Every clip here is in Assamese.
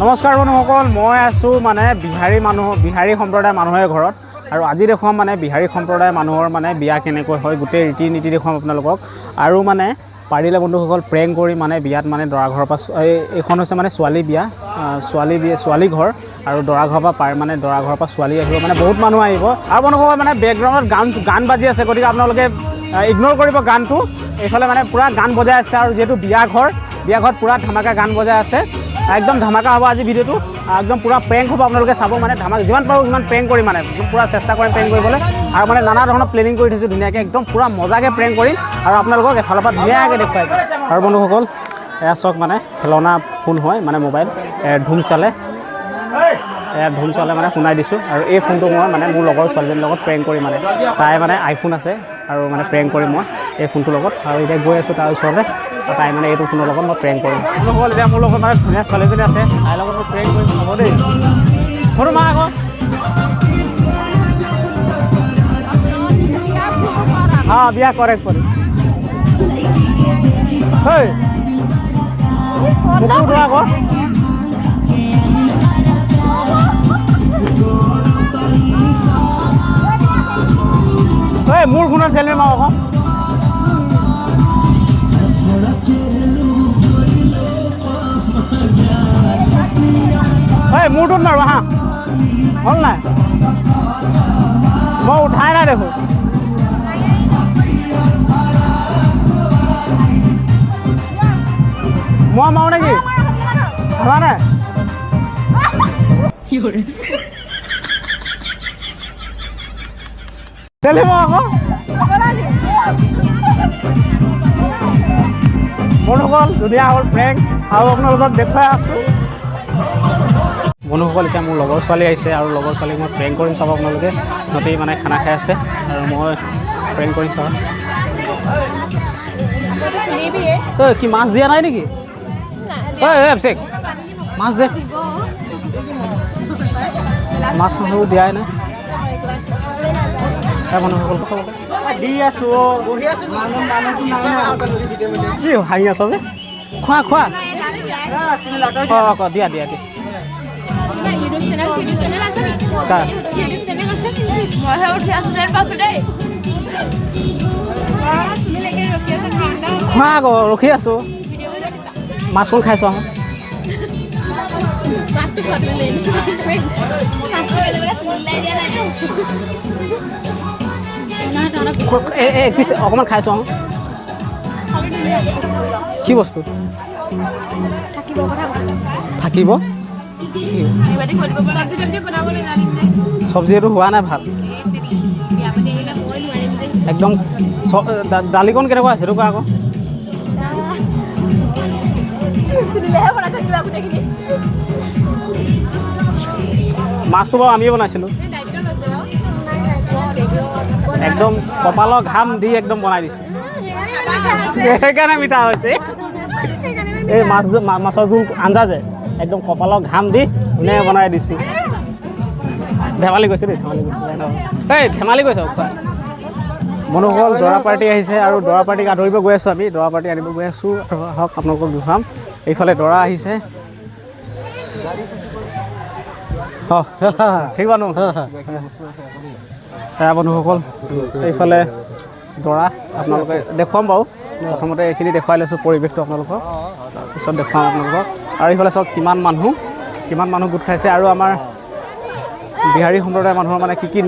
নমস্কাৰ বন্ধুসকল, মই আছোঁ মানে বিহাৰী সম্প্ৰদায়ৰ মানুহৰ ঘৰত আৰু আজি দেখুৱাম মানে বিহাৰী সম্প্ৰদায়ৰ মানুহৰ মানে বিয়া কেনেকৈ হয়, গোটেই ৰীতি নীতি দেখুৱাম আপোনালোকক। আৰু মানে পাৰিলে বন্ধুসকল প্ৰেং কৰি মানে বিয়াত মানে দৰা ঘৰৰ পৰা এইখন হৈছে মানে ছোৱালী বিয়া, ছোৱালী ঘৰ আৰু দৰা ঘৰৰ পৰা মানে দৰা ঘৰৰ পৰা ছোৱালী আহিব, মানে বহুত মানুহ আহিব। আৰু বন্ধুসকল মানে বেকগ্ৰাউণ্ডত গান বাজি আছে, গতিকে আপোনালোকে ইগন'ৰ কৰিব গানটো। এইফালে মানে পূৰা গান বজাই আছে আৰু যিহেতু বিয়া ঘৰত পূৰা ধামাকা গান বজাই আছে, একদম ধামাকা হ'ব আজি ভিডিঅ'টো, একদম পূৰা প্ৰেংক হ'ব। আপোনালোকে চাব মানে ধামাকা যিমান পাৰোঁ সিমান প্ৰেংক কৰি মানে পূৰা চেষ্টা কৰিম প্ৰেংক কৰিবলৈ। আৰু মানে নানা ধৰণৰ প্লেনিং কৰি থৈছোঁ ধুনীয়াকৈ, একদম পূৰা মজাকৈ প্ৰেংক কৰিম আৰু আপোনালোকক এফালৰ পৰা ধুনীয়াকৈ দেখুৱাই দিম। আৰু বন্ধুসকল এয়া চাওক মানে খেলনা ফোন হয় মানে মোবাইল, ধুম চালে মানে শুনাই দিছোঁ। আৰু এই ফোনটো মই মানে মোৰ লগৰ ছোৱালীজনীৰ লগত প্ৰেংক কৰি মানে তাই মানে আইফোন আছে আৰু মানে প্ৰেংক কৰিম মই এই ফোনটোৰ লগত। আৰু এতিয়া গৈ আছোঁ তাৰ ওচৰতে, তাই মানে এইটো ফোনৰ লগত মই প্ৰেংক কৰিম। বন্ধুসকল এতিয়া মোৰ লগত মানে ধুনীয়া ছোৱালীজনী আছে, তাইৰ লগত মই প্ৰেংক কৰিম, হ'ব দেই। সৰু মা আকৌ বিয়া কৰে আকৌ মোৰ ফোনত চেলেৰি মাৰো আকৌ। মোৰটোত মাৰো হা, হ'ল নাই? মই উঠাই নাই দেখোন। মই মাৰো নেকি? হোৱা নাই চেলেৰি মাৰো আকৌ। বন্ধুসকল ধুনীয়া হ'ল প্ৰেংক আৰু আপোনালোকক দেখুৱাই আছোঁ। বন্ধুসকল এতিয়া মোৰ লগৰ ছোৱালী আহিছে আৰু লগৰ ছোৱালীক মই প্ৰেংক কৰিম, চাব আপোনালোকে। সিহঁতি মানে খানা খাই আছে আৰু মই প্ৰেংক কৰিম চাব। কি মাছ দিয়া নাই নেকি? অভিষেক মাছ দে, মাছ মানুহ দিয়াই নাই। বন্ধুসকল চাব দি আছোঁ কি হাঁহি আছ যে, খোৱা দিয়া খোৱা আকৌ, ৰখি আছোঁ। মাছখন খাইছোঁ আকৌ। অকণমান খাইছোঁ আকৌ। কি বস্তু থাকিব? চব্জি এইটো হোৱা নাই ভাল একদম। দালিকণ কেনেকুৱা সেইটো কোৱা আকৌ। মাছটো বাৰু আমিয়ে বনাইছিলোঁ, একদম কপালৰ ঘাম দি একদম বনাই দিছোঁ, সেইকাৰণে মিঠা হৈছে। এই মাছৰ জোল আঞ্জা যে একদম কপালৰ ঘাম দি ধুনীয়াকৈ বনাই দিছোঁ। ধেমালি কৈছোঁ দেই, ধেমালি কৈছোঁ। বন্ধুসকল দৰা পাৰ্টি আহিছে আৰু দৰা পাৰ্টিক আদৰিব গৈ আছোঁ আমি, দৰা পাৰ্টি আনিব গৈ আছোঁ। আৰু আহক আপোনালোকক দেখুৱাম। এইফালে দৰা আহিছে, ঠিক বানো বন্ধুসকল। এইফালে দৰা আপোনালোকে দেখুৱাম বাৰু, প্ৰথমতে এইখিনি দেখুৱাই লৈছোঁ পৰিৱেশটো আপোনালোকক, তাৰপিছত দেখুৱাম আপোনালোকক। আৰু এইফালে চাওক কিমান মানুহ গোট খাইছে। আৰু আমাৰ বিহাৰী সম্প্ৰদায়ৰ মানুহৰ মানে কি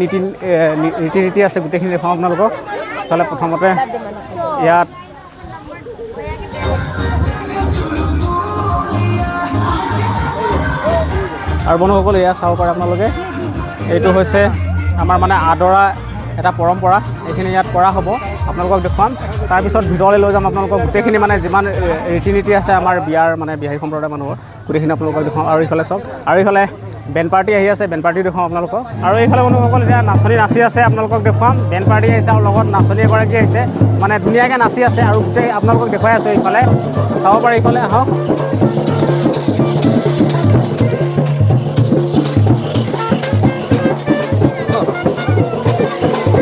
ৰীতি নীতি আছে গোটেইখিনি দেখুৱাম আপোনালোকক। ইফালে প্ৰথমতে ইয়াত আৰু বন্ধুসকল এয়া চাব পাৰে আপোনালোকে, এইটো হৈছে আমাৰ মানে আদৰা এটা পৰম্পৰা, এইখিনি ইয়াত কৰা হ'ব, আপোনালোকক দেখুৱাম। তাৰপিছত ভিতৰলৈ লৈ যাম আপোনালোকক, গোটেইখিনি মানে যিমান ৰীতি নীতি আছে আমাৰ বিয়াৰ মানে বিহাৰী সম্প্ৰদায়ৰ মানুহৰ গোটেইখিনি আপোনালোকক দেখুৱাম। আৰু এইফালে চাওক, আৰু এইফালে বেণ্ড পাৰ্টি আহি আছে, বেণ্ড পাৰ্টি দেখুৱাম আপোনালোকক। আৰু এইফালে বন্ধুসকল এতিয়া নাচনী নাচি আছে, আপোনালোকক দেখুৱাম। বেণ্ড পাৰ্টি আহিছে আৰু লগত নাচনী এগৰাকী আহিছে, মানে ধুনীয়াকৈ নাচি আছে আৰু গোটেই আপোনালোকক দেখুৱাই আছোঁ। এইফালে চাব পাৰে, এইফালে আহক।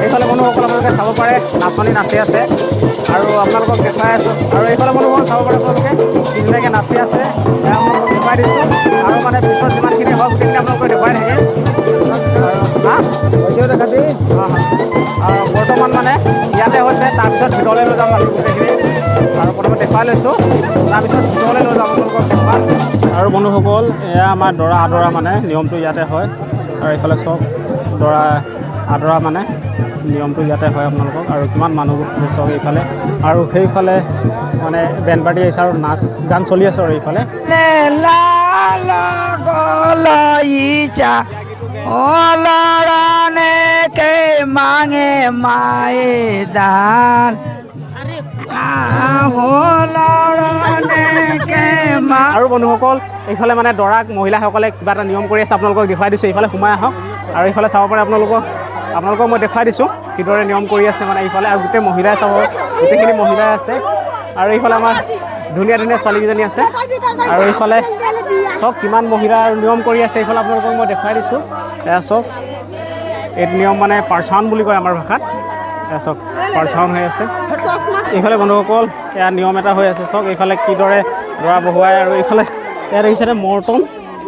এইফালে বন্ধুসকল আপোনালোকে চাব পাৰে নাচনী নাচি আছে আৰু আপোনালোকক দেখাই আছোঁ। আৰু এইফালে বন্ধুসকল চাব পাৰে আপোনালোকে ধুনীয়াকৈ নাচি আছে, আপোনালোকক দেখুৱাই দিছোঁ। আৰু আৰু মানে পিছত যিমানখিনি হয় গোটেইখিনি আপোনালোকে দেখুৱাই থাকে আৰু বৰ্তমান মানে ইয়াতে হৈছে তাৰপিছত ভিতৰলৈ লৈ যাম আমি গোটেইখিনি আৰু প্ৰথমে দেখুৱাই লৈছোঁ তাৰপিছত ভিতৰলৈ লৈ যাম আপোনালোকক দেখুৱাম আৰু বন্ধুসকল এয়া আমাৰ দৰা আদৰা মানে নিয়মটো ইয়াতে হয় আৰু এইফালে চব দৰা আদৰা মানে নিয়মটো ইয়াতে হয় আপোনালোকক আৰু কিমান মানুহ চব এইফালে আৰু সেইফালে মানে বেণ্ড পাৰ্টি আহিছে আৰু নাচ গান চলি আছে আৰু এইফালে মাঙে মায়ে দান আৰু বন্ধুসকল এইফালে মানে দৰাক মহিলাসকলে কিবা এটা নিয়ম কৰি আছে আপোনালোকক দেখুৱাই দিছোঁ এইফালে সোমাই আহক আৰু এইফালে চাব পাৰে আপোনালোকক মই দেখুৱাই দিছোঁ কিদৰে নিয়ম কৰি আছে মানে এইফালে আৰু গোটেই মহিলাই চাব গোটেইখিনি মহিলাই আছে আৰু এইফালে আমাৰ ধুনীয়া ধুনীয়া ছোৱালীকেইজনী আছে আৰু এইফালে চব কিমান মহিলা নিয়ম কৰি আছে এইফালে আপোনালোকক মই দেখুৱাই দিছোঁ এয়া চব এইটো নিয়ম মানে পাৰচাউন বুলি কয় আমাৰ ভাষাত এয়া চব পাৰচাউন হৈ আছে এইফালে বন্ধুসকল এয়া নিয়ম এটা হৈ আছে চব এইফালে কিদৰে দৰা বহুৱাই আৰু এইফালে ইয়াত দেখিছেনে মৰ্টন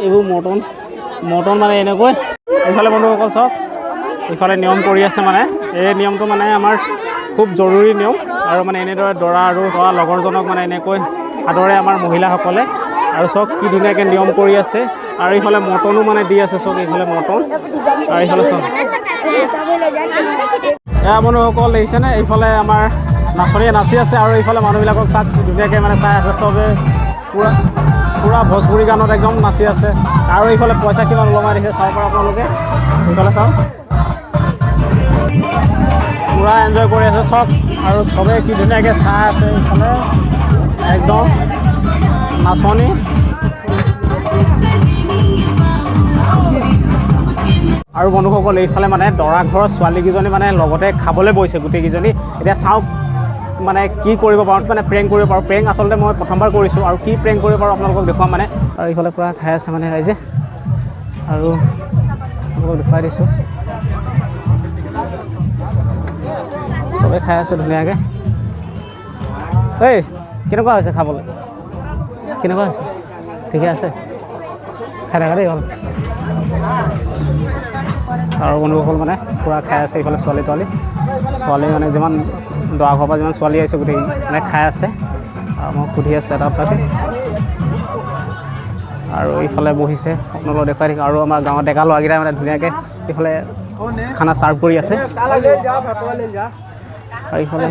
এইবোৰ মৰ্টন মানে এনেকৈ এইফালে বন্ধুসকল চব এইফালে নিয়ম কৰি আছে মানে এই নিয়মটো মানে আমাৰ খুব জৰুৰী নিয়ম আৰু মানে এনেদৰে দৰা আৰু দৰা লগৰজনক মানে এনেকৈ আদৰে আমাৰ মহিলাসকলে আৰু চব কি ধুনীয়াকৈ নিয়ম কৰি আছে আৰু এইফালে মৰ্টনো মানে দি আছে চব এইফালে মৰ্টন আৰু এইফালে চব এয়া বন্ধুসকল দেখিছেনে এইফালে আমাৰ নাচনীয়ে নাচি আছে আৰু এইফালে মানুহবিলাকক চাওক ধুনীয়াকৈ মানে চাই আছে চবে পুৰা ভোজপুৰী গানত একদম নাচি আছে আৰু এইফালে পইচা কিমান ওলমাই দিছে চাব পাৰে আপোনালোকে এইফালে চাওক পুৰা এনজয় কৰি আছে চব আৰু চবে কি ধুনীয়াকৈ চাই আছে এইফালে একদম নাচনী আৰু বন্ধুসকল এইফালে মানে দৰা ঘৰৰ ছোৱালীকেইজনী মানে লগতে খাবলৈ বহিছে গোটেইকেইজনী এতিয়া চাওক মানে কি কৰিব পাৰোঁ মানে প্ৰেংক কৰিব পাৰোঁ প্ৰেংক আচলতে মই প্ৰথমবাৰ কৰিছোঁ আৰু কি প্ৰেংক কৰিব পাৰোঁ আপোনালোকক দেখুৱাম মানে আৰু এইফালে পূৰা খাই আছে মানে ৰাইজে আৰু আপোনালোকক দেখুৱাই দিছোঁ চবেই খাই আছে ধুনীয়াকৈ এই কেনেকুৱা হৈছে খাবলৈ কেনেকুৱা হৈছে ঠিকে আছে খাই থাকা দেই হ'ল আৰু বন্ধুসকল মানে পূৰা খাই আছে এইফালে ছোৱালী মানে যিমান দৰা ঘৰৰ পৰা যিমান ছোৱালী আহিছে গোটেই মানে খাই আছে আৰু মই সুধি আছোঁ এটা তাতে আৰু এইফালে বহিছে আপোনালোকক দেখুৱাই থাকিম আৰু আমাৰ গাঁৱৰ ডেকা ল'ৰাকেইটাই মানে ধুনীয়াকৈ এইফালে খানা ছাৰ্ভ কৰি আছে আৰু এইফালে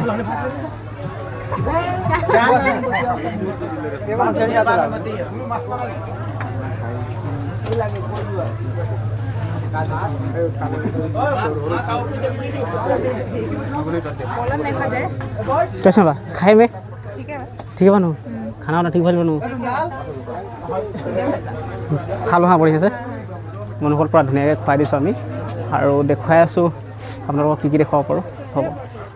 कैसे बा खाए में ठीक है बनू खाना वाना ठीक भाई बनू खालो हाँ बढ़िया से मनोहर पूरा धुनियाके खुवाई दिছোঁ আমি আৰু দেখুৱাই আছোঁ আপোনালোকক কি দেখুৱাব পাৰোঁ হ'ব